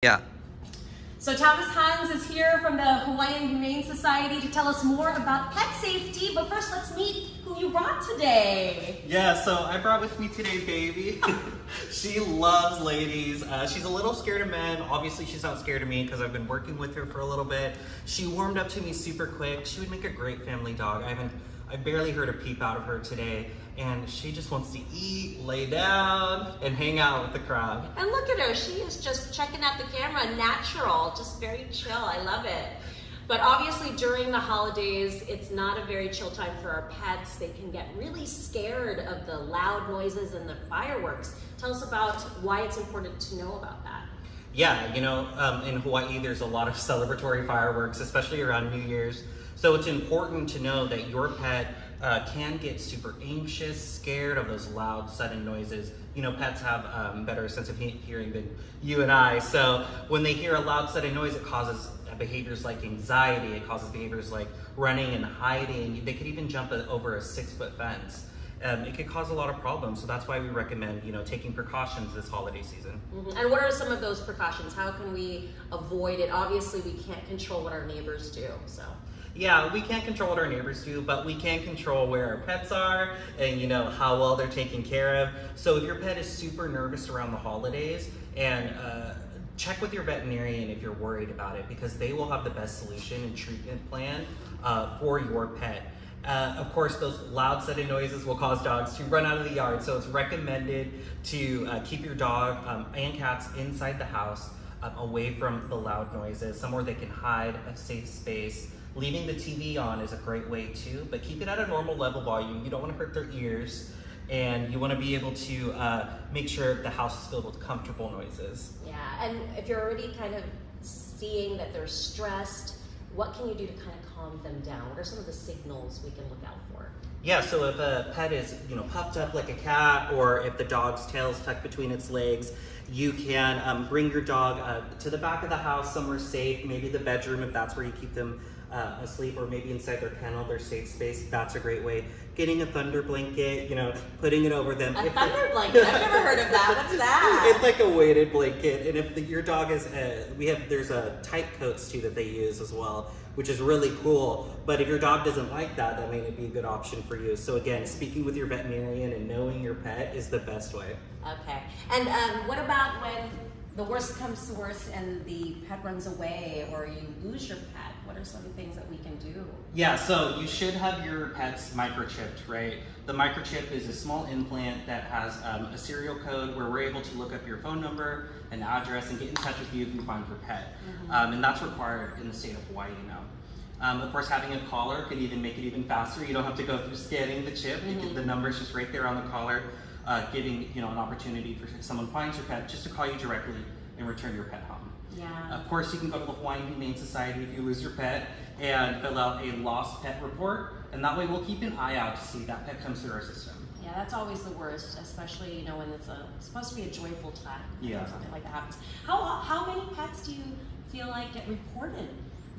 Yeah. So Thomas Hans is here from the Hawaiian Humane Society to tell us more about pet safety, but first let's meet who you brought today. Yeah, so I brought with me today Baby. She loves ladies. She's a little scared of men. Obviously she's not scared of me because I've been working with her for a little bit. She warmed up to me super quick. She would make a great family dog. I barely heard a peep out of her today, and she just wants to eat, lay down, and hang out with the crowd. And look at her, she is just checking out the camera, natural, just very chill. I love it. But obviously during the holidays, it's not a very chill time for our pets. They can get really scared of the loud noises and the fireworks. Tell us about why it's important to know about that. Yeah, in Hawaii, there's a lot of celebratory fireworks, especially around New Year's. So it's important to know that your pet can get super anxious, scared of those loud, sudden noises. Pets have better sense of hearing than you and I. So when they hear a loud, sudden noise, it causes behaviors like anxiety. It causes behaviors like running and hiding. They could even jump over a 6-foot fence. It could cause a lot of problems. So that's why we recommend, taking precautions this holiday season. Mm-hmm. And what are some of those precautions? How can we avoid it? Obviously, we can't control what our neighbors do, so. Yeah, we can't control what our neighbors do, but we can control where our pets are and how well they're taken care of. So if your pet is super nervous around the holidays, and check with your veterinarian if you're worried about it, because they will have the best solution and treatment plan for your pet. Of course, those loud sudden noises will cause dogs to run out of the yard, so it's recommended to keep your dog and cats inside the house, away from the loud noises, somewhere they can hide, a safe space. Leaving the TV on is a great way too, but keep it at a normal level volume. You don't want to hurt their ears, and you want to be able to make sure the house is filled with comfortable noises. Yeah, and if you're already kind of seeing that they're stressed, what can you do to kind of calm them down? What are some of the signals we can look out for? Yeah, so if a pet is, puffed up like a cat, or if the dog's tail is tucked between its legs, you can bring your dog to the back of the house, somewhere safe, maybe the bedroom if that's where you keep them asleep, or maybe inside their kennel, their safe space. That's a great way. Getting a thunder blanket, putting it over them. A thunder blanket? I've never heard of that. What's that? It's like a weighted blanket, and if your dog is, there's tight coats too that they use as well, which is really cool. But if your dog doesn't like that, that may not be a good option for you. So again, speaking with your veterinarian and knowing your pet is the best way. Okay. And what about when the worst comes to worst and the pet runs away, or you lose your pet? What are some things that we can do? Yeah, so you should have your pets microchipped, right? The microchip is a small implant that has a serial code where we're able to look up your phone number and address and get in touch with you if you find your pet. Mm-hmm. And that's required in the state of Hawaii now. Of course, having a collar could even make it even faster. You don't have to go through scanning the chip. Mm-hmm. The number's just right there on the collar, giving an opportunity for if someone finds your pet just to call you directly and return your pet home. Yeah. Of course, you can go to the Hawaiian Humane Society if you lose your pet and fill out a lost pet report, and that way we'll keep an eye out to see if that pet comes through our system. Yeah, that's always the worst, especially when it's supposed to be a joyful time. Yeah. When something like that happens. How many pets do you feel like get reported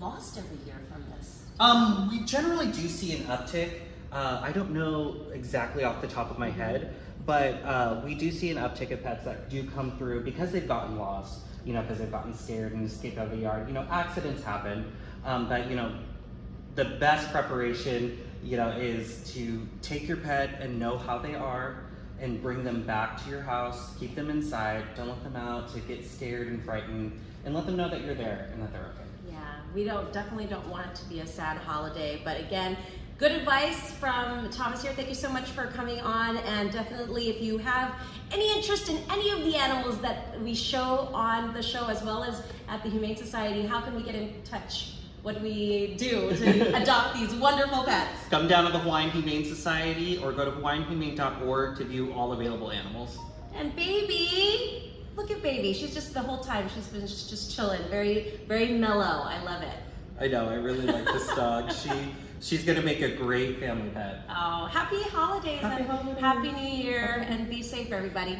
lost every year from this? We generally do see an uptick. I don't know exactly off the top of my head, but we do see an uptick of pets that do come through because they've gotten lost, because they've gotten scared and escaped out of the yard. Accidents happen, but the best preparation, is to take your pet and know how they are and bring them back to your house, keep them inside, don't let them out to get scared and frightened, and let them know that you're there and that they're okay. Yeah, we definitely don't want it to be a sad holiday, but again, good advice from Thomas here. Thank you so much for coming on, and definitely if you have any interest in any of the animals that we show on the show as well as at the Humane Society, how can we get in touch? What do we do to adopt these wonderful pets? Come down to the Hawaiian Humane Society or go to hawaiianhumane.org to view all available animals. And Baby, look at Baby. She's just the whole time, she's been just chilling, very, very mellow. I love it. I know, I really like this dog. She's gonna make a great family pet. Oh, happy holidays and Happy New Year, and be safe, everybody.